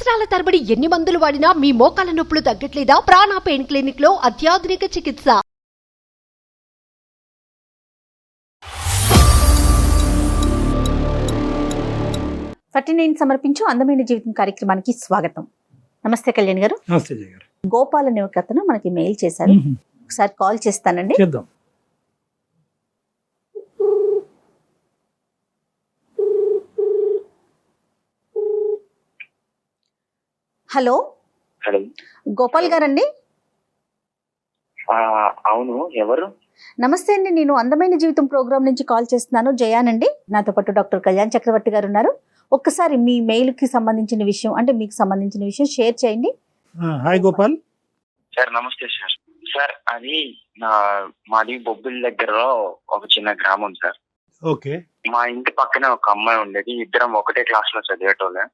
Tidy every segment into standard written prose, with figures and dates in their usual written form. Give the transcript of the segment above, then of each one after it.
సంవత్సరాల తరబడి ఎన్ని మందులు వాడినా మీ మోకాల నొప్పులు తగ్గట్లేదా? ప్రాణ పెయిన్ క్లినిక్ లో అత్యాధునిక చికిత్స. 39 సమర్పించు అందమైన జీవితం కార్యక్రమానికి స్వాగతం. నమస్తే కళ్యాణ్ గారు. నమస్తే జయ గారు. గోపాల్ అనే ఒక అతను మనకి మెయిల్ చేశారు. ఒకసారి కాల్ చేస్తానండి. చేద్దాం. హలో హలో, గోపాల్ గారండి. అవును, ఎవరు? నమస్తే అండి, నేను అందమైన జీవితం ప్రోగ్రామ్ నుంచి కాల్ చేస్తున్నాను. జయానండి. నాతో పాటు డాక్టర్ కళ్యాణ్ చక్రవర్తి గారు ఉన్నారు. ఒక్కసారి మీ మెయిల్ కి సంబంధించిన విషయం, అంటే మీకు సంబంధించిన విషయం షేర్ చేయండి. హాయ్ గోపాల్. సార్ నమస్తే సార్. సార్ అది మాది బొబ్బిలి దగ్గర ఒక చిన్న గ్రామం సార్. ఓకే. మా ఇంటి పక్కనే ఒక అమ్మాయి ఉండేది. ఇద్దరం ఒకటే క్లాస్ లో చదివేటోళ్ళం.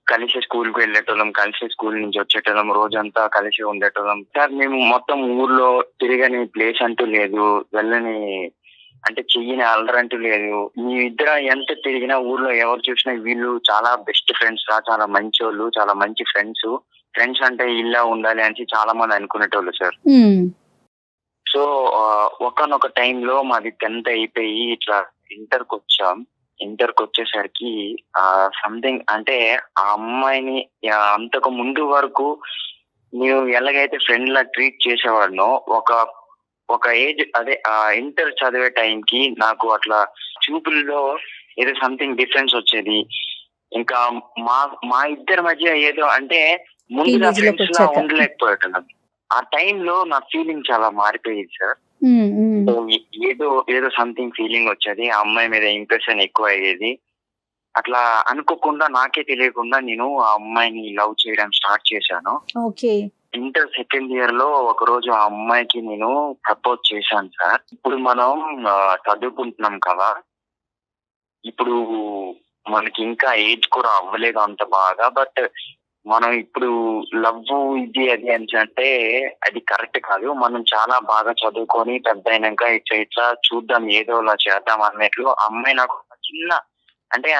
కలిసి స్కూల్ కి వెళ్ళేటోళ్ళం, కలిసి స్కూల్ నుంచి వచ్చేటోళ్ళం, రోజంతా కలిసి ఉండేటోళ్ళం సార్. మేము మొత్తం ఊర్లో తిరగని ప్లేస్ అంటూ లేదు, వెళ్ళని అంటే చెయ్యని అల్లరంటూ లేదు. మీ ఇద్దరం ఎంత తిరిగినా ఊర్లో ఎవరు చూసినా వీళ్ళు చాలా బెస్ట్ ఫ్రెండ్స్ రా, చాలా మంచి వాళ్ళు, చాలా మంచి ఫ్రెండ్స్. ఫ్రెండ్స్ అంటే ఇలా ఉండాలి అని చాలా మంది అనుకునేటోళ్ళు సార్. సో ఒకనొక టైంలో మాది 10th అయిపోయి ఇట్లా ఇంటర్కి వచ్చాం. ఇంటర్కి వచ్చేసరికి సంథింగ్ అంటే ఆ అమ్మాయిని అంతకు ముందు వరకు నేను ఎలాగైతే ఫ్రెండ్ లా ట్రీట్ చేసేవాడినో ఒక ఏజ్ అదే ఇంటర్ చదివే టైంకి నాకు అట్లా చూపుల్లో ఏదో సంథింగ్ డిఫరెన్స్ వచ్చేది. ఇంకా మా ఇద్దరి మధ్య ఏదో అంటే ముందుగా ఫ్రెండ్స్ లా ఉండలేకపోయేటం. ఆ టైంలో నా ఫీలింగ్ చాలా మారిపోయేది సార్. ఏదో సంథింగ్ ఫీలింగ్ వచ్చేది, ఆ అమ్మాయి మీద ఇంప్రెషన్ ఎక్కువ అయ్యేది. అట్లా అనుకోకుండా నాకే తెలియకుండా నేను ఆ అమ్మాయిని లవ్ చేయడం స్టార్ట్ చేశాను. ఇంటర్ సెకండ్ ఇయర్ లో ఒక రోజు ఆ అమ్మాయికి నేను ప్రపోజ్ చేశాను సార్. ఇప్పుడు మనం చదువుకుంటున్నాం కదా, ఇప్పుడు మనకి ఇంకా ఏజ్ కూడా అవ్వలేదు అంత బాగా. బట్ మనం ఇప్పుడు లవ్ ఇది అది అని అంటే అది కరెక్ట్ కాదు. మనం చాలా బాగా చదువుకొని పెద్ద అయినాక ఇట్లా చూద్దాం, ఏదో అలా చేద్దాం అన్నట్లు అమ్మాయి నాకు చిన్న అంటే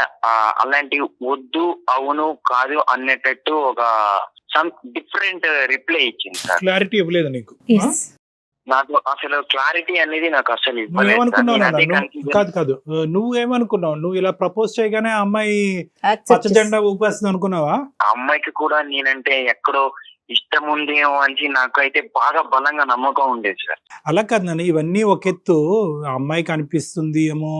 అలాంటి వద్దు అవును కాదు అన్నట్టు ఒక సమ్ డిఫరెంట్ రిప్లై ఇచ్చింది సార్. క్లారిటీ ఇవ్వలేదు నీకు? నాకు అసలు క్లారిటీ అనేది నాకు అసలు కాదు. నువ్వేమనుకున్నావు? నువ్వు ఇలా ప్రపోజ్ చేయగానే ఆ అమ్మాయి పచ్చ జెండా ఊపేస్తుంది అనుకున్నావా? ఆ అమ్మాయికి కూడా నేనంటే ఎక్కడో ఇష్టం ఉందేమో అని నాకైతే బాగా బలంగా నమ్మకం ఉండేది సార్. అలా కాదు నాన్న, ఇవన్నీ ఒక ఎత్తు. అమ్మాయికి అనిపిస్తుంది ఏమో,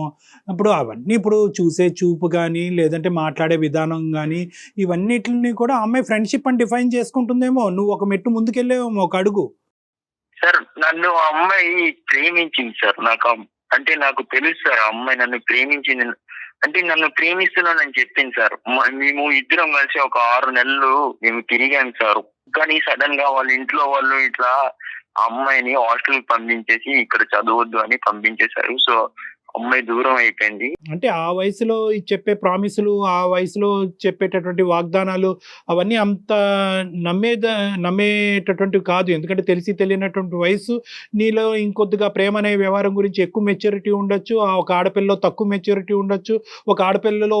ఇప్పుడు అవన్నీ ఇప్పుడు చూసే చూపు కానీ లేదంటే మాట్లాడే విధానం కానీ ఇవన్నిటిని కూడా అమ్మాయి ఫ్రెండ్షిప్ అని డిఫైన్ చేసుకుంటుందేమో. నువ్వు ఒక మెట్టు ముందుకెళ్ళేమో, ఒక అడుగు. సార్ నన్ను ఆ అమ్మాయి ప్రేమించింది సార్. నాకు తెలుసు సార్, ఆ అమ్మాయి నన్ను ప్రేమించింది. అంటే నన్ను ప్రేమిస్తున్నానని చెప్పింది సార్. మేము ఇద్దరం కలిసి ఒక 6 నెలలు మేము తిరిగాం సార్. కానీ సడన్ గా వాళ్ళ ఇంట్లో వాళ్ళు ఇట్లా ఆ అమ్మాయిని హాస్టల్ పంపించేసి ఇక్కడ చదవద్దు అని పంపించేశారు. సో అమ్మాయి దూరం అయిపోయింది. అంటే ఆ వయసులో చెప్పే ప్రామిసులు, ఆ వయసులో చెప్పేటటువంటి వాగ్దానాలు అవన్నీ అంత నమ్మేటటువంటివి కాదు. ఎందుకంటే తెలిసి తెలియనటువంటి వయసు. నీలో ఇంకొద్దిగా ప్రేమ అనే వ్యవహారం గురించి ఎక్కువ మెచ్యూరిటీ ఉండొచ్చు, ఒక ఆడపిల్లలో తక్కువ మెచ్యూరిటీ ఉండొచ్చు, ఒక ఆడపిల్లలో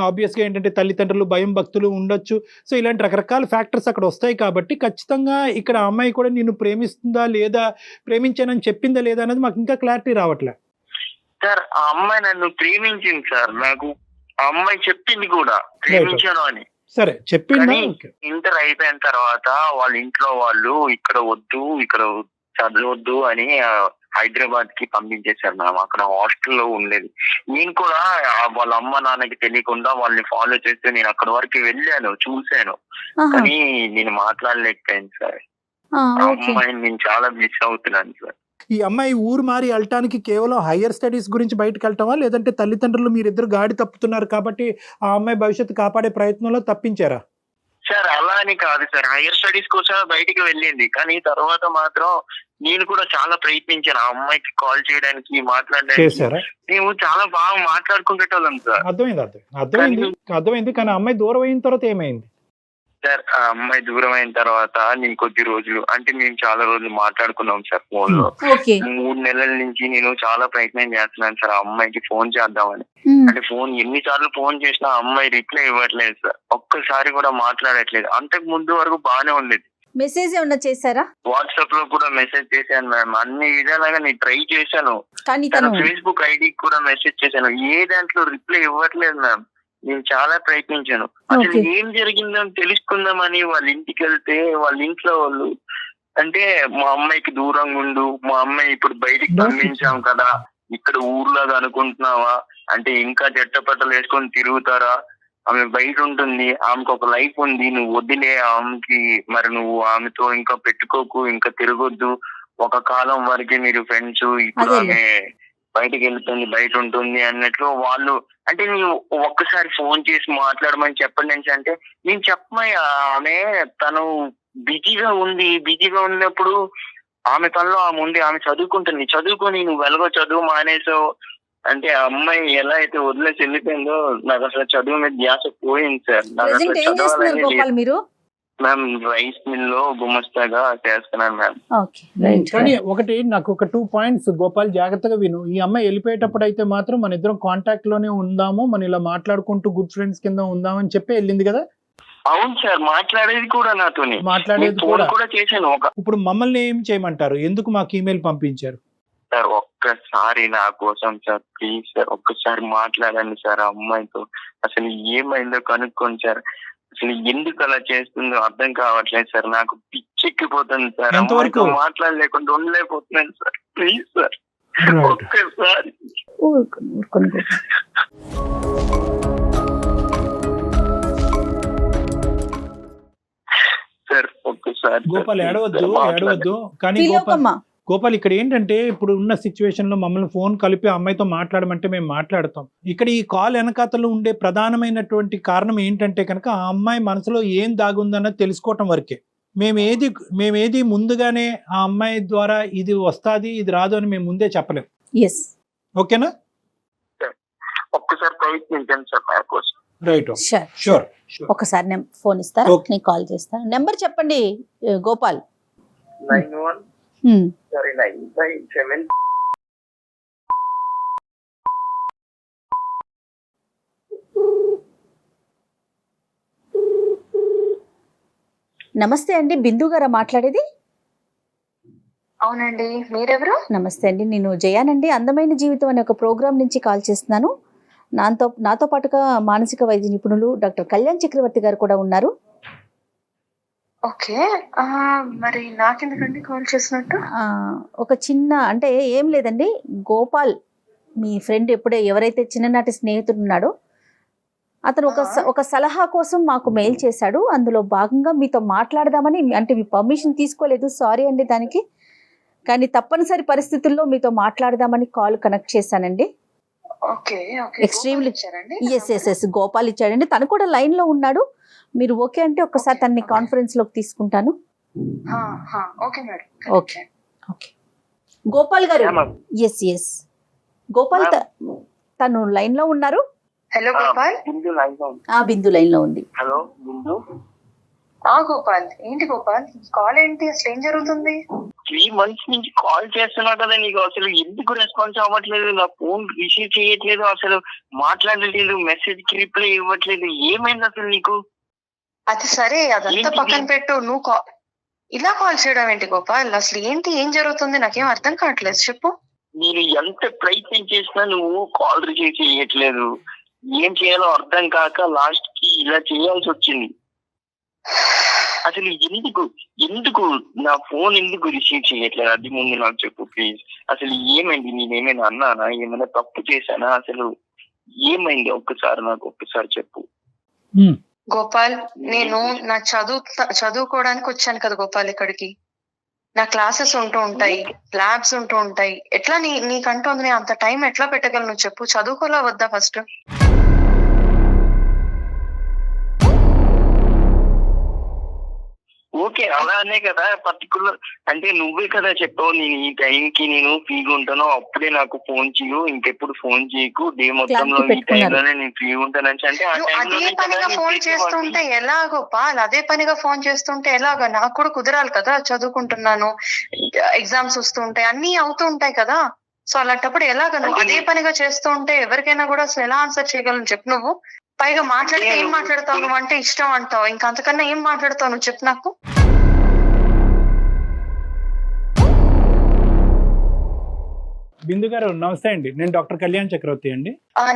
ఆబ్వియస్గా ఏంటంటే తల్లిదండ్రులు భయం భక్తులు ఉండొచ్చు. సో ఇలాంటి రకరకాల ఫ్యాక్టర్స్ అక్కడ వస్తాయి. కాబట్టి ఖచ్చితంగా ఇక్కడ ఆ అమ్మాయి కూడా నిన్ను ప్రేమిస్తుందా లేదా, ప్రేమించానని చెప్పిందా లేదా అనేది మాకు ఇంకా క్లారిటీ రావట్లే సార్. ఆ అమ్మాయి నన్ను ప్రేమించింది సార్. నాకు ఆ అమ్మాయి చెప్పింది కూడా ప్రేమించాను అని. సరే చెప్పింది. ఇంటర్ అయిపోయిన తర్వాత వాళ్ళ ఇంట్లో వాళ్ళు ఇక్కడ వద్దు, ఇక్కడ చదవద్దు అని హైదరాబాద్ కి పంపించేశారు. మేము అక్కడ హాస్టల్లో ఉండేది. నేను కూడా వాళ్ళ అమ్మ నాన్నకి తెలియకుండా వాళ్ళని ఫాలో చేస్తే నేను అక్కడ వరకు వెళ్ళాను, చూశాను. కానీ నేను మాట్లాడలేకపోయాను సార్. ఆ అమ్మాయిని నేను చాలా మిస్ అవుతున్నాను సార్. ఈ అమ్మాయి ఊరు మారి వెళ్ళటానికి కేవలం హయ్యర్ స్టడీస్ గురించి బయటకు వెళ్ళటమా, లేదంటే తల్లిదండ్రులు మీరిద్దరు గాడి తప్పుతున్నారు కాబట్టి ఆ అమ్మాయి భవిష్యత్తు కాపాడే ప్రయత్నంలో తప్పించారా? సార్ అలా అని కాదు సార్, హయ్యర్ స్టడీస్ కోసం బయటికి వెళ్ళింది. కానీ తర్వాత మాత్రం నేను కూడా చాలా ప్రయత్నించాను ఆ అమ్మాయికి కాల్ చేయడానికి, మాట్లాడడానికి. మేము చాలా బాగా మాట్లాడుకునేటోళ్ళం సార్. అర్థమైంది. కానీ అమ్మాయి దూరం అయిన తర్వాత ఏమైంది? సార్ ఆ అమ్మాయి దూరం అయిన తర్వాత నేను కొద్ది రోజులు అంటే మేము చాలా రోజులు మాట్లాడుకున్నాం సార్ ఫోన్ లో. ఓకే 3 నెలల నుంచి నేను చాలా ప్రయత్నం చేస్తున్నాను సార్ ఆ అమ్మాయికి ఫోన్ చేద్దామని. అంటే ఫోన్ ఎన్నిసార్లు ఫోన్ చేసినా ఆ అమ్మాయి రిప్లై ఇవ్వట్లేదు సార్, ఒక్కసారి కూడా మాట్లాడట్లేదు. అంతకు ముందు వరకు బాగానే ఉండేది. మెసేజ్ ఏమన్నా చేశారా? వాట్సాప్ లో కూడా మెసేజ్ చేశాను మ్యామ్, అన్ని విధాలుగా నేను ట్రై చేశాను. కానీ తన తను ఫేస్బుక్ ఐడి కూడా మెసేజ్ చేశాను, ఏ దాంట్లో రిప్లై ఇవ్వట్లేదు మ్యామ్. నేను చాలా ప్రయత్నించాను. అసలు Okay. ఏం జరిగిందో తెలుసుకుందామని వాళ్ళ ఇంటికి వెళ్తే వాళ్ళ ఇంట్లో వాళ్ళు అంటే మా అమ్మాయికి దూరంగా ఉండు, మా అమ్మాయి ఇప్పుడు బయటికి పంపించాం కదా, ఇక్కడ ఊర్లాగా అనుకుంటున్నావా, అంటే ఇంకా చెట్టపట్టలు వేసుకొని తిరుగుతారా, ఆమె బయట ఉంటుంది, ఆమెకు ఒక లైఫ్ ఉంది, నువ్వు వదిలే ఆమెకి, మరి నువ్వు ఆమెతో ఇంకా పెట్టుకోకు, ఇంకా తిరగొద్దు, ఒక కాలం వరకే మీరు ఫ్రెండ్స్, ఇప్పుడు అదేలే. ఆమె బయటకు వెళ్తుంది, బయట ఉంటుంది అన్నట్లు వాళ్ళు. అంటే నేను ఒక్కసారి ఫోన్ చేసి మాట్లాడమని చెప్పండి అంటే నేను చెప్పమయ్యా, ఆమె తను బిజీగా ఉన్నప్పుడు ఆమె పనిలో ఆమె ఉంది, ఆమె చదువుకుంటుంది, చదువుకొని నువ్వు వెలగో చదువు మానేసావు అంటే ఆ అమ్మాయి ఎలా అయితే వదిలేసి వెళ్ళిపోయిందో నాకు అసలు చదువు మీద ధ్యాస పోయింది సార్. నాకు అసలు ప్రెసెంట్ ఏం చేస్తున్నారు గోపాల్ మీరు? మ్యామ్ రైస్ మిల్ లో గుమస్తాగా చేస్తున్నాను మ్యామ్. Okay right. కానీ ఒకటి నాకు ఒక 2 పాయింట్స్ గోపాల్ జాగ్రత్తగా విను. ఈ అమ్మాయి వెళ్ళిపోయేటప్పుడు అయితే మాత్రం మన ఇద్దరం కాంటాక్ట్ లోనే ఉందాము, మన ఇలా మాట్లాడుకుంటూ గుడ్ ఫ్రెండ్స్ కింద ఉందామని చెప్పి వెళ్ళింది కదా? అవును సార్, మాట్లాడేది కూడా నాతోని, మాట్లాడేది ఫోన్ కూడా. కూడా చేశాను. ఇప్పుడు మమ్మల్ని ఏం చేయమంటారు? ఎందుకు మాకు ఈమెయిల్ పంపించారు? సార్ ఒక్కసారి నా కోసం సార్, ప్లీజ్ సార్ ఒక్కసారి మాట్లాడండి సార్ ఆ అమ్మాయితో, అసలు ఏమైందో కనుక్కోండి సార్. అసలు ఎందుకు అలా చేస్తుందో అర్థం కావట్లేదు సార్, నాకు పిచ్చెక్కిపోతుంది సార్, ఎంతవరకు? అమ్మాయితో మాట్లాడలేకుండా ఉండలేకపోతున్నాను సార్, ప్లీజ్ సార్ ఒక్కసారి. ఊరుకోండి గోపాల్. సార్ ఒక్కసారి గోపాల్ ఏడవద్దు. కానీ ఫీల్ అవ్వకమ్మా. గోపాల్ ఇక్కడ ఏంటంటే ఇప్పుడు ఉన్న సిచ్యువేషన్ లో మమ్మల్ని ఫోన్ కలిపి అమ్మాయితో మాట్లాడమంటే మేము మాట్లాడతాం. ఇక్కడ ఈ కాల్ వెనకాతలో ఉండే ప్రధానమైనటువంటి కారణం ఏంటంటే కనుక ఆ అమ్మాయి మనసులో ఏం దాగుందన్నది తెలుసుకోవటం వరకే. మేమేది ముందుగానే ఆ అమ్మాయి ద్వారా ఇది వస్తాది ఇది రాదు అని మేము ముందే చెప్పలేం. ఎస్ ఓకేనా? ఒక్కసారి ప్రయత్నించండి సార్ నా కోసం. Right, sure. షూర్. ఒకసారి ఫోన్ ఇస్తారా? Okay. నేను కాల్ చేస్తాను. నెంబర్ చెప్పండి గోపాల్. 91 sorry 957. నమస్తే అండి, బిందు గారా మాట్లాడేది? అవునండి, మీరెవరు? నమస్తే అండి, నేను జయానండి. అందమైన జీవితం అనే ఒక ప్రోగ్రామ్ నుంచి కాల్ చేస్తున్నాను. నాతో పాటుగా మానసిక వైద్య నిపుణులు డాక్టర్ కళ్యాణ్ చక్రవర్తి గారు కూడా ఉన్నారు. ఓకే, మరి నాకెందుకండి కాల్ చేసినట్టు? ఒక చిన్న అంటే ఏం లేదండి, గోపాల్ మీ ఫ్రెండ్ ఎవరైతే చిన్ననాటి స్నేహితుడు ఉన్నాడో అతను ఒక సలహా కోసం మాకు మెయిల్ చేశాడు. అందులో భాగంగా మీతో మాట్లాడదామని, అంటే మీ పర్మిషన్ తీసుకోలేదు, సారీ అండి దానికి, కానీ తప్పనిసరి పరిస్థితుల్లో మీతో మాట్లాడదామని కాల్ కనెక్ట్ చేశానండి. ఓకే ఓకే, Extremely- ఇచ్చారండి? ఎస్ గోపాల్ ఇచ్చాడండి. తను కూడా లైన్ లో ఉన్నాడు. మీరు ఓకే అంటే ఒకసారి తనని కాన్ఫరెన్స్ లోకి తీసుకుంటాను. Okay madam. Okay okay Gopal గారు. ఎస్ గోపాల్ తను లైన్ లో ఉన్నారు. హలో గోపాల్. బిందు లైన్ లో ఉంది. బిందు లైన్ లో ఉంది. హలో బిందు. గోపాల్, ఏంటి గోపాల్ కాల్ ఏంటి, అసలు ఏం జరుగుతుంది? 3 months నుంచి కాల్ చేస్తున్నా కదా, నీకు అసలు ఎందుకు రెస్పాన్స్ అవ్వట్లేదు, నా ఫోన్ రిసీవ్ చేయట్లేదు, అసలు మాట్లాడలేదు, మెసేజ్ కి రిప్లై ఇవ్వట్లేదు, ఏమైంది అసలు నీకు? అది సరే, అదంతా పక్కన పెట్టు, నువ్వు ఇలా కాల్ చేయడం ఏంటి గోపాల్? అసలు ఏంటి, ఏం జరుగుతుంది, నాకేం అర్థం కావట్లేదు, చెప్పు. నేను ఎంత ప్రయత్నం చేసినా నువ్వు కాల్ రిసీవ్ చేయట్లేదు, ఏం చేయాలో అర్థం కాక లాస్ట్ కి ఇలా చేయాల్సి వచ్చింది. అసలు ఎందుకు నా ఫోన్ ఎందుకు రిసీవ్ చేయట్లేదు, అది ముందు నాకు చెప్పు ప్లీజ్. అసలు ఏమైంది, నేనేమైనా అన్నానా, ఏమైనా తప్పు చేశానా, అసలు ఏమైంది ఒక్కసారి చెప్పు. గోపాల్, నేను నా చదువుకోవడానికి వచ్చాను కదా గోపాల్ ఇక్కడికి. నా క్లాసెస్ ఉంటూ ఉంటాయి, ల్యాబ్స్ ఉంటూ ఉంటాయి, ఎట్లా నీకంటూ అంత టైం ఎట్లా పెట్టగలను చెప్పు? చదువుకోలా వద్దా ఫస్ట్? ఓకే ఓకే అలానే కదా పర్టికులర్ అంటే నువ్వే కదా చెప్పావు నేను ఈ టైంకి నేను ఫ్రీగా ఉంటాను అప్పుడే నాకు ఫోన్ చేయు ఇంకెప్పుడు ఫోన్ చేయకు డే మొత్తంలో ఈ టైంలోనే నేను ఫ్రీగా ఉంటానని అంటే అదే పనిగా ఫోన్ చేస్తుంటే ఎలా గోపాల్, అదే పనిగా ఫోన్ చేస్తుంటే ఎలాగా? నాకు కూడా కుదరాలి కదా, చదువుకుంటున్నాను, ఎగ్జామ్స్ వస్తుంటాయి, అన్ని అవుతూ ఉంటాయి కదా. సో అలాంటప్పుడు ఎలాగ నువ్వు అదే పనిగా చేస్తూ ఉంటే ఎవరికైనా కూడా అసలు ఎలా ఆన్సర్ చేయగలను చెప్పు నువ్వు? పైగా మాట్లాడితే ఏం మాట్లాడతావు నువ్వు అంటే ఇష్టం అంటావు, ఇంకా అంతకన్నా ఏం మాట్లాడతావు నువ్వు చెప్పు నాకు. బిందు గారు నమస్తే అండి, నేను డాక్టర్ కళ్యాణ్ చక్రవర్తి అండి.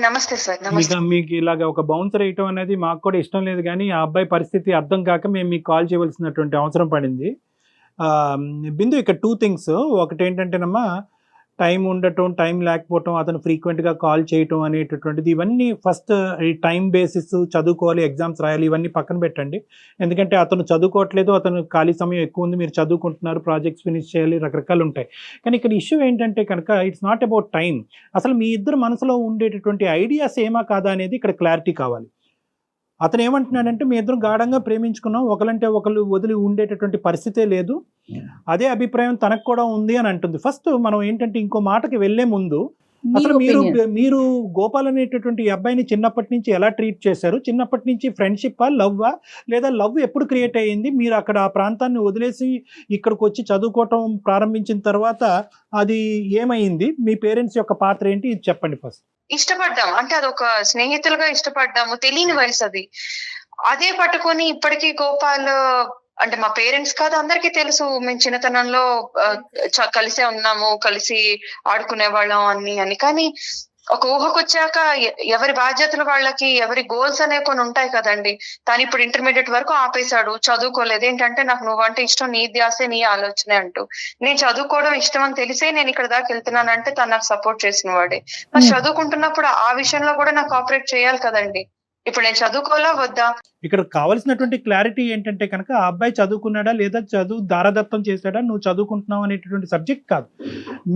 నమస్తే సార్. నమస్తే. మీకు ఇలాగ ఒక బౌన్సర్ వేయటం అనేది మాకు కూడా ఇష్టం లేదు, కానీ ఆ అబ్బాయి పరిస్థితి అర్థం కాక మేము మీకు కాల్ చేయవలసినటువంటి అవసరం పడింది. బిందు ఇక్కడ 2 things. ఒకటి ఏంటంటేనమ్మా టైం ఉండటం, టైం లేకపోవటం, అతను ఫ్రీక్వెంట్గా కాల్ చేయటం అనేటటువంటిది, ఇవన్నీ ఫస్ట్ ఈ టైం బేసిస్, చదువుకోవాలి, ఎగ్జామ్స్ రాయాలి, ఇవన్నీ పక్కన పెట్టండి. ఎందుకంటే అతను చదువుకోవట్లేదు, అతను ఖాళీ సమయం ఎక్కువ ఉంది, మీరు చదువుకుంటున్నారు, ప్రాజెక్ట్స్ ఫినిష్ చేయాలి, రకరకాలు ఉంటాయి. కానీ ఇక్కడ ఇష్యూ ఏంటంటే కనుక ఇట్స్ నాట్ అబౌట్ టైం. అసలు మీ ఇద్దరు మనసులో ఉండేటటువంటి ఐడియాస్ ఏమా కాదా అనేది ఇక్కడ క్లారిటీ కావాలి. అతను ఏమంటున్నాడంటే మీ ఇద్దరు గాఢంగా ప్రేమించుకున్నాం, ఒకరంటే ఒకరు వదిలి ఉండేటటువంటి పరిస్థితే లేదు, అదే అభిప్రాయం తనకు కూడా ఉంది అని అంటుంది. ఫస్ట్ మనం ఏంటంటే ఇంకో మాటకి వెళ్లే ముందు అసలు మీరు గోపాల్ అనేటటువంటి అబ్బాయిని చిన్నప్పటి నుంచి ఎలా ట్రీట్ చేశారు? చిన్నప్పటి నుంచి ఫ్రెండ్షిప్పా, లవ్వా, లేదా లవ్ ఎప్పుడు క్రియేట్ అయ్యింది? మీరు అక్కడ ఆ ప్రాంతాన్ని వదిలేసి ఇక్కడికి వచ్చి చదువుకోవటం ప్రారంభించిన తర్వాత అది ఏమైంది? మీ పేరెంట్స్ యొక్క పాత్ర ఏంటి? ఇది చెప్పండి ఫస్ట్. ఇష్టపడ్డాము అంటే అదొక స్నేహితులుగా ఇష్టపడ్డాము, తెలియని వయసు అది. అదే పట్టుకొని ఇప్పటికీ గోపాల్ అంటే మా పేరెంట్స్ కాదు అందరికీ తెలుసు, మేము చిన్నతనంలో కలిసే ఉన్నాము, కలిసి ఆడుకునే వాళ్ళం అని. కానీ ఒక ఊహకు వచ్చాక ఎవరి బాధ్యతలు వాళ్ళకి, ఎవరి గోల్స్ అనేవి కొన్ని ఉంటాయి కదండి. తను ఇప్పుడు ఇంటర్మీడియట్ వరకు ఆపేశాడు, చదువుకోలేదు. ఏంటంటే నాకు నువ్వంటే ఇష్టం, నీ ధ్యాసే నీ ఆలోచనే అంటూ. నేను చదువుకోవడం ఇష్టం అని తెలిసే నేను ఇక్కడ దాకా వెళ్తున్నానంటే తను నాకు సపోర్ట్ చేసిన వాడే. మరి చదువుకుంటున్నప్పుడు ఆ విషయంలో కూడా నాకు కోఆపరేట్ చేయాలి కదండి. ఇప్పుడు నేను చదువుకోవాలా వద్దా? ఇక్కడ కావాల్సినటువంటి క్లారిటీ ఏంటంటే కనుక ఆ అబ్బాయి చదువుకున్నాడా లేదా చదువు దారదత్తం చేశాడా, నువ్వు చదువుకుంటున్నావు అనేటటువంటి సబ్జెక్ట్ కాదు.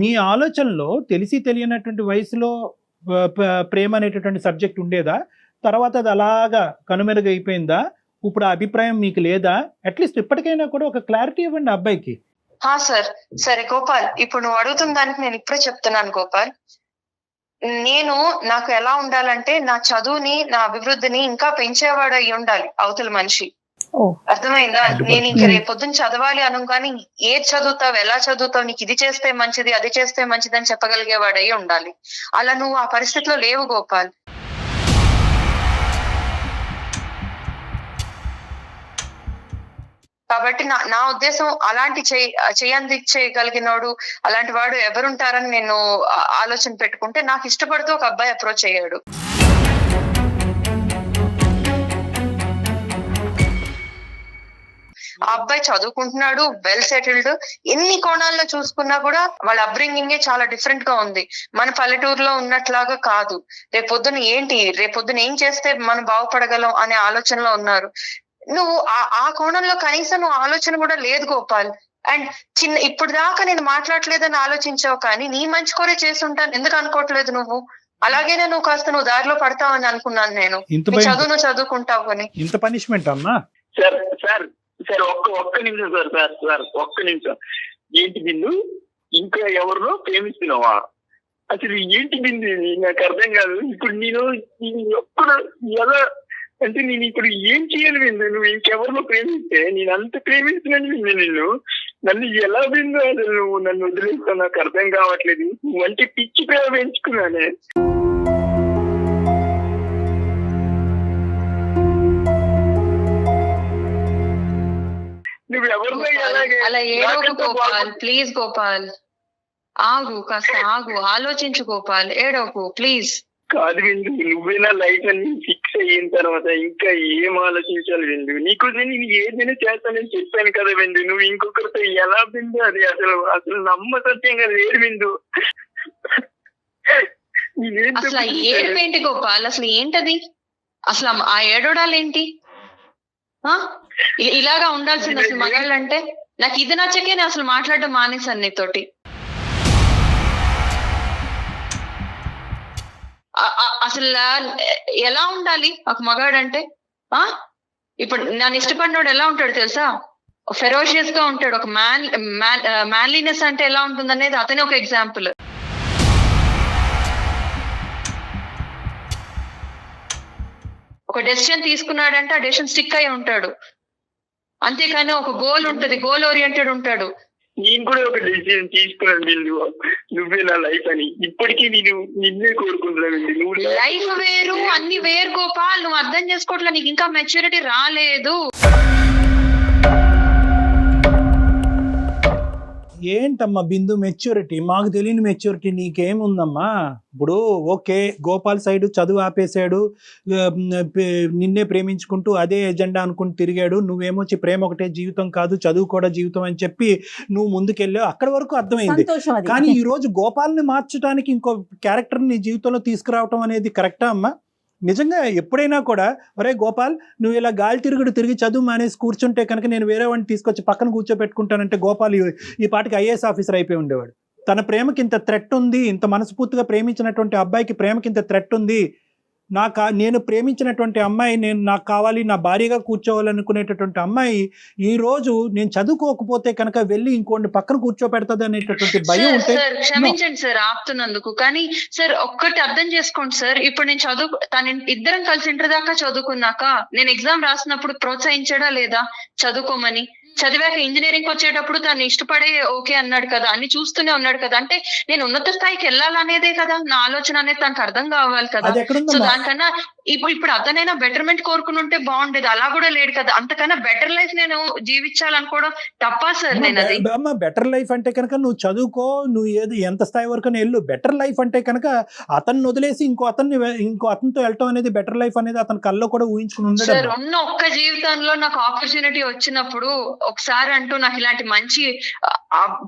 మీ ఆలోచనలో తెలిసి తెలియనటువంటి వయసులో ప్రేమ అనేటటువంటి సబ్జెక్ట్ ఉండేదా? తర్వాత అది అలాగా కనుమెరుగైపోయిందా? ఇప్పుడు ఆ అభిప్రాయం మీకు లేదా? అట్లీస్ట్ ఇప్పటికైనా కూడా ఒక క్లారిటీ ఇవ్వండి అబ్బాయికి. సార్. సరే గోపాల్, ఇప్పుడు నువ్వు అడుగుతున్న దానికి నేను ఇప్పుడే చెప్తున్నాను గోపాల్. నాకు ఎలా ఉండాలంటే నా చదువుని, నా అభివృద్ధిని ఇంకా పెంచేవాడు అయి ఉండాలి అవతల మనిషి. అర్థమైందా? నేను ఇంక రేపొద్దున చదవాలి అనగానే ఏది చదువుతావు, ఎలా చదువుతావు, నీకు ఇది చేస్తే మంచిది, అది చేస్తే మంచిది అని చెప్పగలిగేవాడు అయి ఉండాలి. అలా నువ్వు ఆ పరిస్థితిలో లేవు గోపాల్. కాబట్టి నా ఉద్దేశం అలాంటి చేయగలిగినోడు, అలాంటి వాడు ఎవరుంటారని నేను ఆలోచన పెట్టుకుంటే నాకు ఇష్టపడుతూ ఒక అబ్బాయి అప్రోచ్ అయ్యాడు. ఆ అబ్బాయి చదువుకుంటున్నాడు, వెల్ సెటిల్డ్. ఎన్ని కోణాల్లో చూసుకున్నా కూడా వాళ్ళ అప్బ్రింగింగే చాలా డిఫరెంట్ గా ఉంది. మన పల్లెటూరులో ఉన్నట్లాగా కాదు. రేపొద్దున ఏం చేస్తే మనం బాగుపడగలం అనే ఆలోచనలో ఉన్నారు. నువ్వు ఆ కోణంలో కనీసం నువ్వు ఆలోచన కూడా లేదు గోపాల్. అండ్ ఇప్పుడు దాకా నేను మాట్లాడలేదని ఆలోచించావు, కానీ నీ మంచి కోరే చేస్తుంటాను ఎందుకు అనుకోవట్లేదు నువ్వు? అలాగేనే నువ్వు దారిలో పడతావని అనుకున్నాను నేను. నువ్వు చదువుకుంటావు అని. ఇంత పనిష్మెంట్ అమ్మా? సార్ ఒక్క నిమిషం సార్ ఒక్క నిమిషం. ఏంటి బిందు, ఇంకా ఎవరినో ప్రేమిస్తున్నావా? అసలు ఏంటి బిందు, నాకు అర్థం కాదు. ఇప్పుడు నేను ఎప్పుడు ఎలా అంటే నేను ఇప్పుడు ఏం చేయాలి బిందు? నువ్వు ఇంకెవరినో ప్రేమిస్తే నేను అంత ప్రేమిస్తున్నాను బిందు. నన్ను ఎలా బిందు అసలు నువ్వు నన్ను వదిలేస్తావు? నాకు అర్థం కావట్లేదు. నువ్వంటే పిచ్చి ప్రేమ పెంచుకున్నానే. అలా ఏడవకు గోపాల్, ప్లీజ్ గోపాల్. కాస్త ఆలోచించు గోపాల్, ఏడవకు ప్లీజ్. కాదు విందు, నువ్వేనా లైఫ్ అన్ని ఫిక్స్ అయిన తర్వాత ఇంకా ఏం ఆలోచించాలి విందు? నీకోసం నేను ఏదైనా చేస్తానని చెప్పాను కదా విందు. నువ్వు ఇంకొకరితో ఎలా విందు? అది అసలు నమ్మసత్యంగా లేదు విందు. అసలు ఏడుపేంటి గోపాల్? అసలు ఏంటది? అసలు ఆ ఏడవడాలేంటి? ఇలాగా ఉండాల్సింది అసలు మగాళ్ళంటే. నాకు ఇది నచ్చకే నేను అసలు మాట్లాడడం మానేశాను నీతోటి. అసలు ఎలా ఉండాలి ఒక మగాడంటే? ఇప్పుడు నన్ను ఇష్టపడినోడు ఎలా ఉంటాడు తెలుసా? ఫెరోషియస్ గా ఉంటాడు. ఒక మ్యాన్లీనెస్ అంటే ఎలా ఉంటుంది అనేది అతనే ఒక ఎగ్జాంపుల్. ఒక డెసిషన్ తీసుకున్నాడంటే ఆ డెసిషన్ స్టిక్ అయి ఉంటాడు. అంతేకాని ఒక గోల్ ఉంటది, గోల్ ఓరియంటెడ్ ఉంటాడు. నేను కూడా ఒక డెసిషన్ తీసుకున్నాను నువ్వే నా లైఫ్ అని. ఇప్పటికీ నేను నిన్నే కోరుకుంటున్నాను. నువ్వు లైఫ్ వేరు, అన్ని వేరు గోపాల్. నువ్వు అర్థం చేసుకోవట్లే, నీకు ఇంకా మెచ్యూరిటీ రాలేదు. ఏంటమ్మా బిందు మెచ్యూరిటీ? మాకు తెలియని మెచ్యూరిటీ నీకేముందమ్మా? ఇప్పుడు ఓకే, గోపాల్ సైడ్ చదువు ఆపేశాడు, నిన్నే ప్రేమించుకుంటూ అదే ఎజెండా అనుకుని తిరిగాడు. నువ్వేమొచ్చి ప్రేమ ఒకటే జీవితం కాదు, చదువు కూడా జీవితం అని చెప్పి నువ్వు ముందుకెళ్ళావు. అక్కడి వరకు అర్థమైంది. కానీ ఈ రోజు గోపాల్ని మార్చడానికి ఇంకో క్యారెక్టర్ నీ జీవితంలో తీసుకురావటం అనేది కరెక్టా అమ్మా? నిజంగా ఎప్పుడైనా కూడా ఒరే గోపాల్, నువ్వు ఇలా గాలి తిరిగి చదువు మానేసి కూర్చుంటే కనుక నేను వేరే వాడిని తీసుకొచ్చి పక్కన కూర్చోబెట్టుకుంటానంటే గోపాల్ ఈ పాటికి ఐఏఎస్ ఆఫీసర్ అయిపోయి ఉండేవాడు. తన ప్రేమకి ఇంత థ్రెట్ ఉంది, ఇంత మనస్ఫూర్తిగా ప్రేమించినటువంటి అబ్బాయికి ప్రేమకి ఇంత థ్రెట్ ఉంది, నేను ప్రేమించినటువంటి అమ్మాయి నాకు కావాలి, నా భార్యగా కూర్చోవాలనుకునేటటువంటి అమ్మాయి ఈ రోజు నేను చదువుకోకపోతే కనుక వెళ్ళి ఇంకోటి పక్కన కూర్చోపెడతాది అనేటటువంటి భయం ఉంటే. క్షమించండి సార్ ఆపుతున్నందుకు, కానీ సార్ ఒక్కటి అర్థం చేసుకోండి సార్. ఇప్పుడు నేను ఇద్దరం కలిసి ఇంటర్ దాకా చదువుకున్నాక నేను ఎగ్జామ్ రాసినప్పుడు ప్రోత్సహించాడా లేదా చదువుకోమని? చదివాక ఇంజనీరింగ్ వచ్చేటప్పుడు తను ఇష్టపడే ఓకే అన్నాడు కదా, అన్ని చూస్తూనే ఉన్నాడు కదా. అంటే నేను ఉన్నత స్థాయికి వెళ్ళాలనేదే కదా నా ఆలోచన అనేది తనకు అర్థం కావాలి కదా. సో దానికన్నా ఇప్పుడు అతనైనా బెటర్మెంట్ కోరుకుని ఉంటే బాగుండేది. అలా కూడా లేడు కదా. అంతకన్నా బెటర్ లైఫ్ నేను జీవించాలనుకోవడం తప్పా సార్? నేను అది బెటర్ లైఫ్ అంటే కనుక నువ్వు చదువుకో, నువ్వు ఎంత స్థాయి వరకు వెళ్ళు. బెటర్ లైఫ్ అంటే కనుక అతన్ని వదిలేసి ఇంకో అతనితో వెళ్ళటం అనేది బెటర్ లైఫ్ అనేది అతని కల్లో కూడా ఊహించుకుని ఉండదు సార్. ఉన్న ఒక్క జీవితంలో నాకు ఆపర్చునిటీ వచ్చినప్పుడు ఒకసారి అంటూ నాకు ఇలాంటి మంచి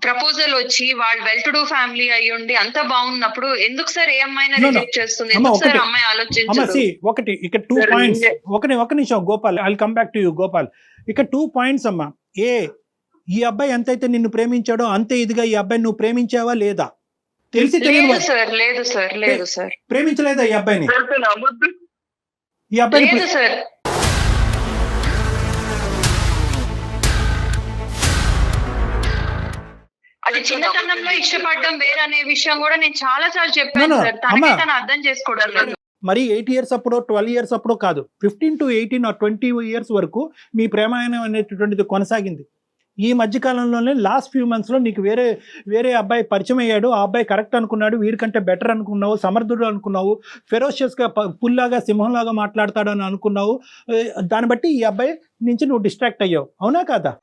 ప్రపోజల్ వచ్చి వాళ్ళు వెల్ టు డూ ఫ్యామిలీ అయ్యి ఉండి అంత బాగున్నప్పుడు ఎందుకు సార్ ఏ అమ్మాయినా రిజెక్ట్ చేస్తుంది? ఎందుకు సార్ అమ్మాయి ఆలోచించదు? ఒకటి ఇక్కడ 2 పాయింట్స్. ఒక నిమిషం Gopal, I will come back to you Gopal. ఇక్కడ 2 పాయింట్స్ అమ్మా. ఈ అబ్బాయి ఎంతైతే నిన్ను ప్రేమించాడో అంతే ఇదిగా ఈ అబ్బాయి నువ్వు ప్రేమించావా లేదా? తెలిసి తెలియదు సార్. లేదు సార్, లేదు సార్. ప్రేమించలేదా ఈ అబ్బాయిని? ఈ అబ్బాయి సార్ అది చిన్నతనంలో ఇష్టపడడం వేరే అనే విషయం కూడా నేను చాలా చెప్పాను సార్. తను అర్థం చేసుకోవడం లేదు. మరి 8 years అప్పుడు 12 years అప్పుడు కాదు, 15 to 18 or 20 years వరకు మీ ప్రేమాయణం అనేటటువంటిది కొనసాగింది. ఈ మధ్యకాలంలోనే లాస్ట్ ఫ్యూ మంత్స్లో నీకు వేరే అబ్బాయి పరిచయం అయ్యాడు. ఆ అబ్బాయి కరెక్ట్ అనుకున్నాడు, వీడికంటే బెటర్ అనుకున్నావు, సమర్థుడు అనుకున్నావు, ఫెరోషియస్గా పుల్లాగా సింహంలాగా మాట్లాడతాడు అని అనుకున్నావు. దాన్ని బట్టి ఈ అబ్బాయి నుంచి నువ్వు డిస్ట్రాక్ట్ అయ్యావు, అవునా కాదా?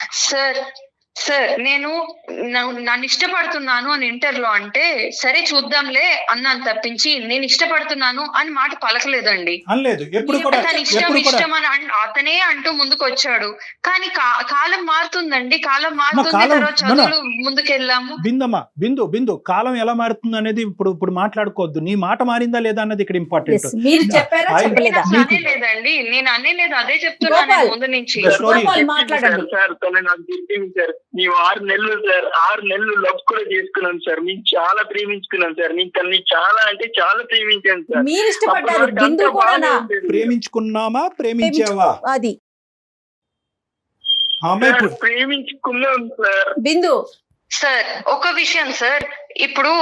సార్ నేను నన్ను ఇష్టపడుతున్నాను అని ఇంటర్లో అంటే సరే చూద్దాంలే అన్నాను తప్పించి నేను ఇష్టపడుతున్నాను అని మాట పలకలేదండి. తన ఇష్టం అని అతనే అంటూ ముందుకు వచ్చాడు. కానీ కాలం మారుతుందండి, కాలం మారుతుంది. తర్వాత చదువులు ముందుకెళ్ళాము. బిందు కాలం ఎలా మారుతుంది అనేది ఇప్పుడు మాట్లాడుకోవద్దు. నీ మాట మారిందా లేదా అన్నది ఇక్కడ ఇంపార్టెంట్. లేదండి, నేను అనేలేదు, అదే చెప్తున్నాను ముందు నుంచి. నీవు 6 నెలలు సార్, 6 నెలలు లవ్ కూడా చేసుకున్నాను సార్. నేను చాలా ప్రేమించుకున్నాను సార్. నేను తనని చాలా అంటే చాలా ప్రేమించాను సార్. మీరు ఇష్టపడ్డారు, బిందు కూడా ప్రేమించుకున్నామా ప్రేమించావా? అది ప్రేమించుకున్నాం సార్. బిందు సార్ ఒక విషయం సార్, ఇప్పుడు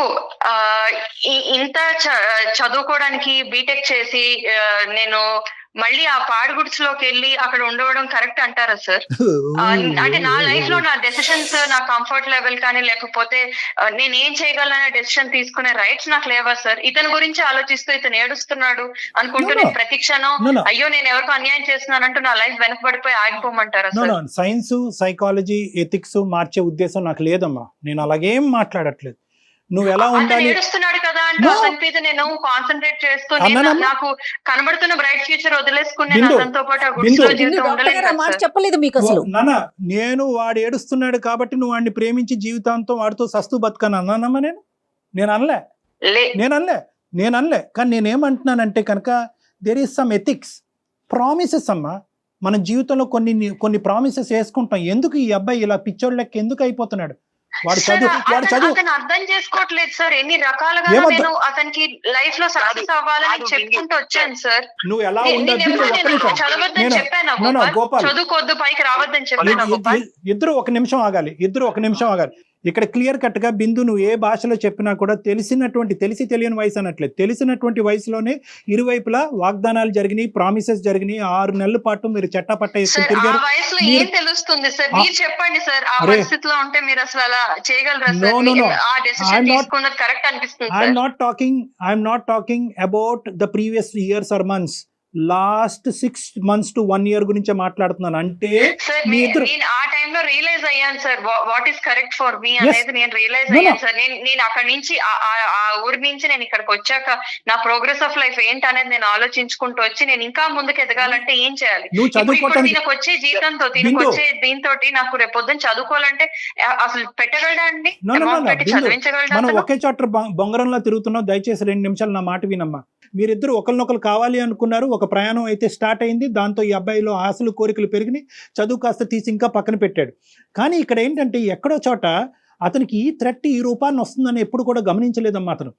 ఇంత చదువుకోవడానికి బీటెక్ చేసి నేను మళ్ళీ ఆ పాడుగుడ్స్ లోకి వెళ్ళి అక్కడ ఉండవడం కరెక్ట్ అంటారా సార్? అంటే నా లైఫ్ లో నా డెసిషన్స్, నా కంఫర్ట్ లెవెల్ కానీ లేకపోతే నేను ఏం చేయగలనే డెసిషన్ తీసుకునే రైట్స్ నాకు లేవా సార్? ఇతని గురించి ఆలోచిస్తూ ఇతను ఏడుస్తున్నాడు అనుకుంటూ నేను ప్రతి క్షణం అయ్యో నేను ఎవరికో అన్యాయం చేస్తున్నానంటూ నా లైఫ్ వెనకబడిపోయి ఆగిపోమంటారా సార్? సైన్స్, సైకాలజీ, ఎథిక్స్ మార్చే ఉద్దేశం నాకు లేదమ్మా. నేను అలాగేం మాట్లాడట్లేదు. నువ్వు ఎలా ఉండాలి ఏడుస్తున్నాడు కదా అంటే అతని మీద నేను కాన్సన్ట్రేట్ చేస్తూ నాకు కనబడుతున్న బ్రైట్ ఫ్యూచర్ వదిలేసుకుని అతనితో పాటు చెప్పలేదు మీకు అసలు. నాన్న, నేను వాడు ఏడుస్తున్నాడు కాబట్టి నువ్వు వాడిని ప్రేమించి జీవితాంతం వాడితో సస్తు బతకను అన్నానమ్మా? నేను అనలే. కానీ నేనేమంటున్నానంటే కనుక there is some ethics, promises అమ్మా. మన జీవితంలో కొన్ని ప్రామిసెస్ వేసుకుంటాం. ఎందుకు ఈ అబ్బాయి ఇలా పిచ్చోళ్ళకి ఎందుకు అయిపోతున్నాడు? వాడు సార్, చదువు అతను అర్థం చేసుకోవట్లేదు సార్. ఎన్ని రకాలుగా నేను అతనికి లైఫ్ లో సక్సెస్ అవ్వాలని చెప్పుకుంటూ వచ్చాను సార్. నువ్వు ఎలా చదవద్దని చెప్పాను గోపాల్, చదువుకోవద్దు పైకి రావద్దని చెప్పాను గోపాల్. ఇద్దరు ఒక నిమిషం ఆగాలి. ఇక్కడ క్లియర్ కట్ గా బిందు నువ్వు ఏ భాషలో చెప్పినా కూడా తెలిసి తెలియని వయసు అనట్లేదు, తెలిసినటువంటి వయసులోనే ఇరువైపులా వాగ్దానాలు జరిగినాయి, ప్రామిసెస్ జరిగినాయి. 6 నెలల పాటు మీరు చట్టపట్ట వేసుకుని తిరిగారు. వయసులో ఏం తెలుస్తుంది సార్? మీరు చెప్పండి సార్. ఆ పరిస్థితిలో ఉంటే మీరు అసలు అలా చేయగలరా సార్? ఆ డెసిషన్ తీసుకున్నది కరెక్ట్ అనిపిస్తుంది. I'm not talking about the previous years or months, last 6 months to 1 year గురించే మాట్లాడుతున్నాను. అంటే నేను ఆ టైంలో రియలైజ్ అయ్యాను sir what is correct for me అనేది. నేను రియలైజ్ అయ్యాను సార్. నేను అక్కడి నుంచి ఆ ఊరి నుంచి నేను ఇక్కడికి వచ్చాక నా ప్రోగ్రెస్ ఆఫ్ లైఫ్ ఏంటి అనేది నేను ఆలోచించుకుంటూ వచ్చి నేను ఇంకా ముందుకు ఎదగాలంటే ఏం చేయాలి? దీనికి వచ్చే జీతంతో వచ్చే దీంతో నాకు రేపు పొద్దున్న చదువుకోవాలంటే అసలు పెట్టగలడా అండి? చదివించగలడా? మనం ఒకే చోట బొంగరంలో తిరుగుతున్నాం. దయచేసి 2 నిమిషాలు నా మాట వినమ్మా. మీరిద్దరు ఒకరినొకరు కావాలి అనుకున్నారు, ఒక ప్రయాణం అయితే స్టార్ట్ అయింది. దాంతో ఈ అబ్బాయిలో ఆశలు కోరికలు పెరిగినాయి, చదువు కాస్త తీసి ఇంకా పక్కన పెట్టాడు. కానీ ఇక్కడ ఏంటంటే ఎక్కడో చోట అతనికి ఈ థ్రెట్ ఈ రూపాన్ని వస్తుందని ఎప్పుడు కూడా గమనించలేదమ్మా అతను.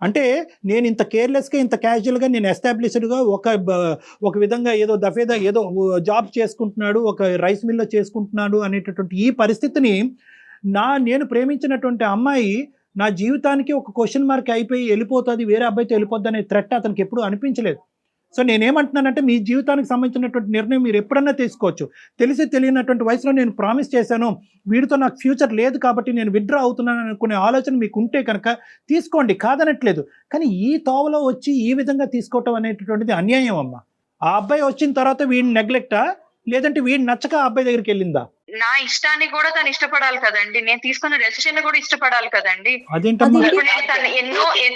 అంటే నేను ఇంత కేర్లెస్గా ఇంత క్యాజువల్గా నేను ఎస్టాబ్లిష్డ్గా ఒక విధంగా ఏదో జాబ్ చేసుకుంటున్నాడు, ఒక రైస్ మిల్లో చేసుకుంటున్నాడు అనేటటువంటి ఈ పరిస్థితిని నేను ప్రేమించినటువంటి అమ్మాయి నా జీవితానికి ఒక క్వశ్చన్ మార్క్ అయిపోయి వెళ్ళిపోతుంది, వేరే అబ్బాయితో వెళ్ళిపోద్ది అనే థ్రెట్ అతనికి ఎప్పుడు అనిపించలేదు. సో నేనేమంటున్నానంటే మీ జీవితానికి సంబంధించినటువంటి నిర్ణయం మీరు ఎప్పుడన్నా తీసుకోవచ్చు. తెలియనటువంటి వయసులో నేను ప్రామిస్ చేశాను, వీడితో నాకు ఫ్యూచర్ లేదు కాబట్టి నేను విత్డ్రా అవుతున్నాను అనుకునే ఆలోచన మీకు ఉంటే కనుక తీసుకోండి, కాదనట్లేదు. కానీ ఈ తోవలో వచ్చి ఈ విధంగా తీసుకోవటం అనేటటువంటిది అన్యాయం అమ్మా. ఆ అబ్బాయి వచ్చిన తర్వాత వీడిని నెగ్లెక్టా, లేదంటే వీడిని నచ్చక ఆ అబ్బాయి దగ్గరికి వెళ్ళిందా? నా ఇష్టాన్ని కూడా తను ఇష్టపడాలి కదండి, నేను తీసుకున్న డెసిషన్ కూడా ఇష్టపడాలి కదండి.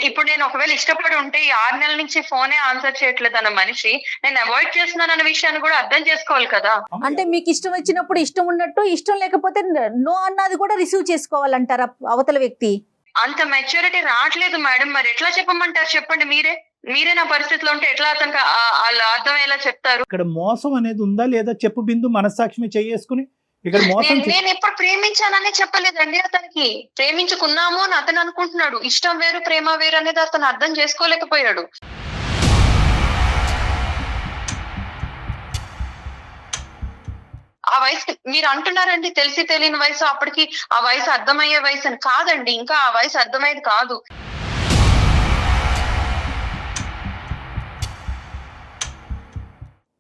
ఇప్పుడు నేను ఒకవేళ ఇష్టపడి ఉంటే ఈ 6 నెలల నుంచి ఫోనే ఆన్సర్ చేయట్లేదు అన్న మనిషి నేను అవాయిడ్ చేస్తున్నాను అన్న విషయాన్ని కూడా అర్థం చేసుకోవాలి కదా. అంటే మీకు ఇష్టం వచ్చినప్పుడు ఇష్టం ఉన్నట్టు, ఇష్టం లేకపోతే నో అన్నది కూడా రిసీవ్ చేసుకోవాలంటారా అవతల వ్యక్తి? అంత మెచ్యూరిటీ రావట్లేదు మేడం. మరి ఎట్లా చెప్పమంటారు చెప్పండి? మీరే నా పరిస్థితిలో ఉంటే ఎట్లా అతనికి అర్థమయ్యేలా చెప్తారు? ఇక్కడ మోసం అనేది ఉందా లేదా చెప్పు బిందు, మనస్సాక్షి చేసుకుని. ఇక్కడ మోసం నేను ఎప్పుడు ప్రేమించానని చెప్పలేదండి. అతనికి ప్రేమించుకున్నాము అని అతను అనుకుంటున్నాడు. ఇష్టం వేరు ప్రేమ వేరు అనేది అతను అర్థం చేసుకోలేకపోయాడు. ఆ వయసు మీరు అంటున్నారండి తెలిసి తెలియని వయసు, అప్పటికి ఆ వయసు అర్థమయ్యే వయసు అని. కాదండి, ఇంకా ఆ వయసు అర్థమయ్యేది కాదు.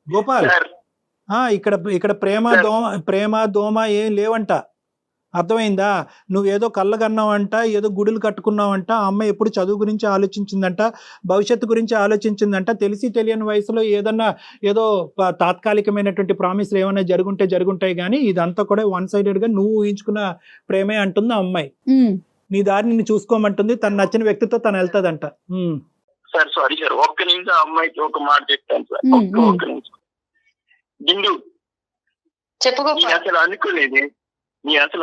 గోపాల్, ఇక్కడ ప్రేమ దోమ ఏం లేవంట, అర్థమైందా? నువ్వేదో కళ్ళగన్నావంట, ఏదో గుడులు కట్టుకున్నావంట. ఆ అమ్మాయి ఎప్పుడు చదువు గురించి ఆలోచించిందంట, భవిష్యత్తు గురించి ఆలోచించిందంట. తెలియని వయసులో ఏదో తాత్కాలికమైనటువంటి ప్రామిస్లు ఏమైనా జరుగుంటాయి కానీ ఇదంతా కూడా 1-sided గా నువ్వు ఊహించుకున్న ప్రేమే అంటుంది ఆ అమ్మాయి. నీ దారిని నిన్ను చూసుకోమంటుంది, తను నచ్చిన వ్యక్తితో తను వెళ్తాదంట. సార్ సారీ సార్, ఒక్క నిమిషం అమ్మాయికి ఒక మాట చెప్తాను సార్. ఒక్క నిమిషం బిందు, అసలు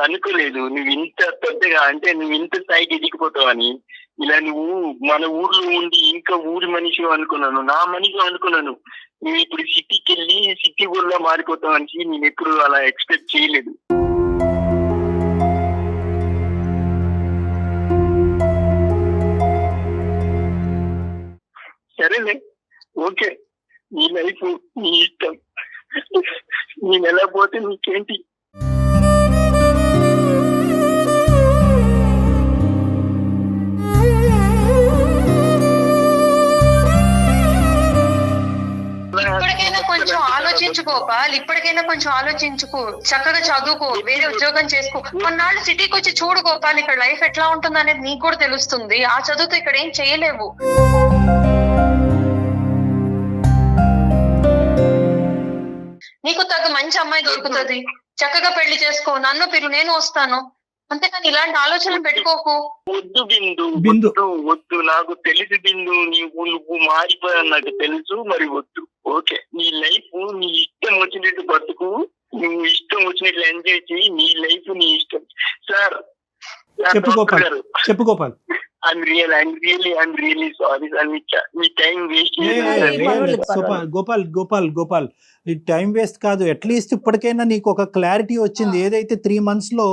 అనుకోలేదు నువ్వు ఇంత పెద్దగా, అంటే నువ్వు ఇంత స్థాయికి ఎదిగిపోతావని. ఇలా నువ్వు మన ఊర్లో ఉండి ఇంకా ఊరి మనిషి అనుకున్నాను, నా మనిషి అనుకున్నాను. నువ్వు ఇప్పుడు సిటీకి వెళ్ళి సిటీ ఊర్లో మారిపోతావని నేను ఎప్పుడు అలా ఎక్స్పెక్ట్ చేయలేదు. సరేలే, ఓకే, నీ లైఫ్ నీ ఇష్టం, నేను ఎలా పోతే నీకేంటి? ఇప్పటికైనా కొంచెం ఆలోచించు గోపాల్, ఇప్పటికైనా కొంచెం ఆలోచించుకో, చక్కగా చదువుకో, వేరే ఉద్యోగం చేసుకో. కొన్నాళ్ళు సిటీకి వచ్చి చూడు గోపాల్, ఇక్కడ లైఫ్ ఎట్లా ఉంటుంది అనేది నీకు కూడా తెలుస్తుంది. ఆ చదువుతో ఇక్కడ ఏం చేయలేవు. నీకు తగ్గ మంచి అమ్మాయి దొరుకుతుంది, చక్కగా పెళ్లి చేసుకో, నన్ను పిలు, నేను వస్తాను. అంతేకాని ఇలాంటి ఆలోచనలు పెట్టుకోకు. వద్దు బిందు, వద్దు. నాకు తెలుసు బిందు, నువ్వు మారిపోయావు నాకు తెలుసు. మరి వద్దు, ఓకే. నీ లైఫ్ నీ ఇష్టం వచ్చినట్టు బతుకు, నువ్వు ఇష్టం వచ్చినట్లు ఎంజాయ్ చేయి. నీ లైఫ్ నీ ఇష్టం. సార్ చెప్పు Gopal. I'm really sorry, sir. Me time waste Gopal ఈ టైం వేస్ట్ కాదు. అట్లీస్ట్ ఇప్పటికైనా నీకు ఒక క్లారిటీ వచ్చింది. ఏదైతే 3 months లో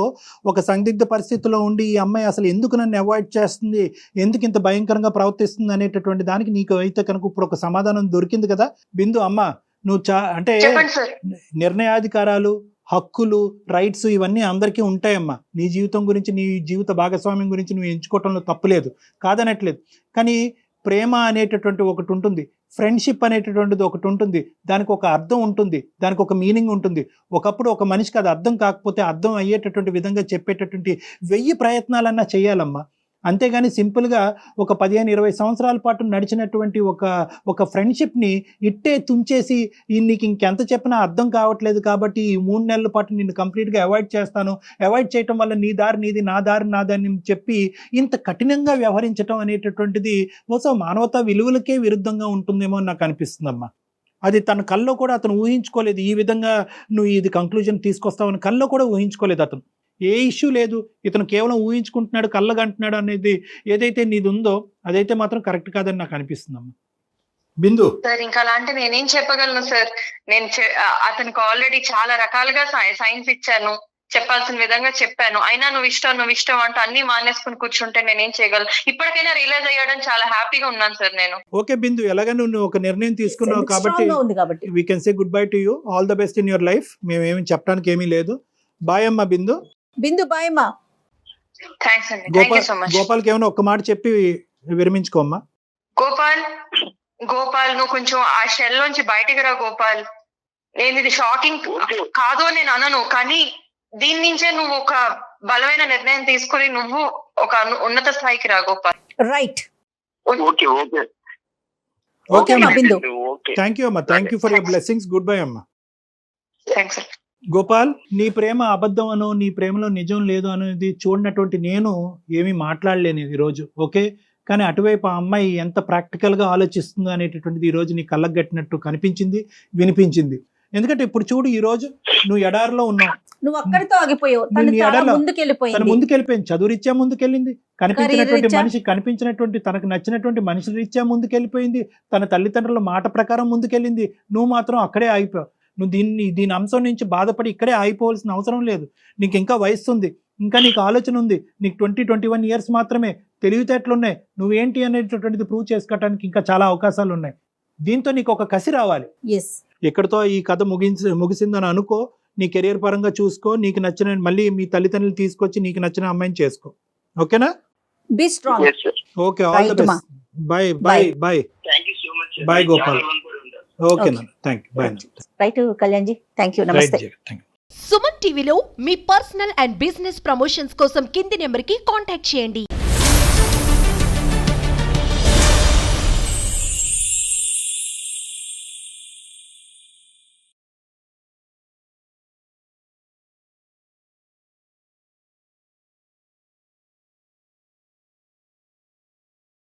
ఒక సందిగ్ధ పరిస్థితిలో ఉండి ఈ అమ్మాయి అసలు ఎందుకు నన్ను అవాయిడ్ చేస్తుంది, ఎందుకు ఇంత భయంకరంగా ప్రవర్తిస్తుంది అనేటటువంటి దానికి నీకు అయితే కనుక ఇప్పుడు ఒక సమాధానం దొరికింది కదా బిందు. అమ్మ నువ్వు అంటే చెప్పండి సార్. నిర్ణయాధికారాలు, హక్కులు, రైట్స్ ఇవన్నీ అందరికీ ఉంటాయమ్మా. నీ జీవితం గురించి, నీ జీవిత భాగస్వామ్యం గురించి నువ్వు ఎంచుకోవటంలో తప్పులేదు, కాదనట్లేదు. కానీ ప్రేమ అనేటటువంటి ఒకటి ఉంటుంది, ఫ్రెండ్షిప్ అనేటటువంటిది ఒకటి ఉంటుంది. దానికి ఒక అర్థం ఉంటుంది, దానికి ఒక మీనింగ్ ఉంటుంది. ఒకప్పుడు ఒక మనిషికి అది అర్థం కాకపోతే అర్థం అయ్యేటటువంటి విధంగా చెప్పేటటువంటి 1000 ప్రయత్నాలన్నా చేయాలమ్మా. అంతేగాని సింపుల్గా ఒక 15-20 సంవత్సరాల పాటు నడిచినటువంటి ఒక ఫ్రెండ్షిప్ని ఇట్టే తుంచేసి నీకు ఇంకెంత చెప్పినా అర్థం కావట్లేదు కాబట్టి ఈ 3 నెలల పాటు నిన్ను కంప్లీట్గా అవాయిడ్ చేస్తాను, అవాయిడ్ చేయటం వల్ల నీ దారి నీది, నా దారి నాదని చెప్పి ఇంత కఠినంగా వ్యవహరించడం అనేటటువంటిది బహుశా మానవతా విలువలకే విరుద్ధంగా ఉంటుందేమో అని నాకు అనిపిస్తుందమ్మా. అది తన కల్లో కూడా అతను ఊహించుకోలేదు, ఈ విధంగా నువ్వు ఇది కంక్లూజన్ తీసుకొస్తావని కల్లో కూడా ఊహించుకోలేదు అతను. ఏ ఇష్యూ లేదు, ఇతను కేవలం ఊహించుకుంటున్నాడు, కళ్ళగంటున్నాడు అనేది ఏదైతే నీది ఉందో అదైతే మాత్రం కరెక్ట్ కాదని నాకు అనిపిస్తుందమ్మా. బిందు సార్ ఇంకా అలా అంటే నేనేం చెప్పగలను సార్? నేను అతనికి ఆల్రెడీ చాలా రకాలుగా సైన్స్ ఇచ్చాను, చెప్పాల్సిన విధంగా చెప్పాను. అయినా నువ్వు ఇష్టం అంటూ అన్ని మానేసుకుని కూర్చుంటే నేనేం చేయగలను? ఇప్పటికైనా రియలైజ్ అయ్యాడని చాలా హ్యాపీగా ఉన్నాను సార్ నేను. ఓకే బిందు, ఎలాగ నువ్వు ఒక నిర్ణయం తీసుకున్నావు కాబట్టి ఉంది కాబట్టి we can say good bye to you. All the best in your life. మేమేమి చెప్పడానికి ఏమీ లేదు. బాయ్ అమ్మా బిందు. బిందు బాయ్ అమ్మా. థ్యాంక్స్ అండి, థ్యాంక్ యూ సో మచ్. గోపాల్కి ఏమైనా ఒక్క మాట చెప్పి విరమించుకోమ్మా. గోపాల్ నువ్వు కొంచెం ఆ షెల్ నుంచి బయటికి రా గోపాల్. నేను ఇది షాకింగ్ కాదు అని నేను అనను, కానీ దీని నుంచే నువ్వు ఒక బలమైన నిర్ణయం తీసుకుని నువ్వు ఒక ఉన్నత స్థాయికి రా గోపాల్. రైట్. ఓకే అమ్మా బిందు. థ్యాంక్ యూ అమ్మా, thank you for your blessings. Good bye అమ్మా. థ్యాంక్స్. గోపాల్, నీ ప్రేమ అబద్ధం అనో నీ ప్రేమలో నిజం లేదు అనేది చూడనటువంటి నేను ఏమీ మాట్లాడలేను ఈరోజు, ఓకే? కానీ అటువైపు ఆ అమ్మాయి ఎంత ప్రాక్టికల్గా ఆలోచిస్తుందో అనేటటువంటిది ఈరోజు నీ కళ్ళకు కట్టినట్టు కనిపించింది, వినిపించింది. ఎందుకంటే ఇప్పుడు చూడు, ఈరోజు నువ్వు ఎడారిలో ఉన్నావు, నువ్వు అక్కడితో ఆగిపోయావు, తను ముందుకెళ్ళిపోయింది, చదువు రీత్యా ముందుకెళ్ళింది, కనిపించినటువంటి తనకు నచ్చినటువంటి మనిషి రీత్యా ముందుకెళ్ళిపోయింది, తన తల్లిదండ్రుల మాట ప్రకారం ముందుకెళ్ళింది. నువ్వు మాత్రం అక్కడే ఆగిపోయావు. నువ్వు దీని అంశం నుంచి బాధపడి ఇక్కడే ఆగిపోవాల్సిన అవసరం లేదు. నీకు ఇంకా వయస్సు ఉంది, ఇంకా నీకు ఆలోచన ఉంది, నీకు 20-21 years మాత్రమే, తెలివితేటలున్నాయి. నువ్వేంటి అనేటటువంటిది ప్రూవ్ చేసుకోవడానికి ఇంకా చాలా అవకాశాలు ఉన్నాయి. దీంతో నీకు ఒక కసి రావాలి. ఎక్కడితో ఈ కథ ముగిసిందని అనుకో, నీ కెరియర్ పరంగా చూసుకో, నీకు నచ్చిన మళ్ళీ మీ తల్లిదండ్రులు తీసుకొచ్చి నీకు నచ్చిన అమ్మాయిని చేసుకో, ఓకేనా? Be strong. Okay, all the best. Bye bye bye. Bye Gopal. Okay నా, thank you. Bye. Right Kalyan ji, thank you, నమస్తే. సుమన్ టీవీలో మీ పర్సనల్ అండ్ బిజినెస్ ప్రమోషన్స్ కోసం కింది నెంబర్కి కాంటాక్ట్ చేయండి.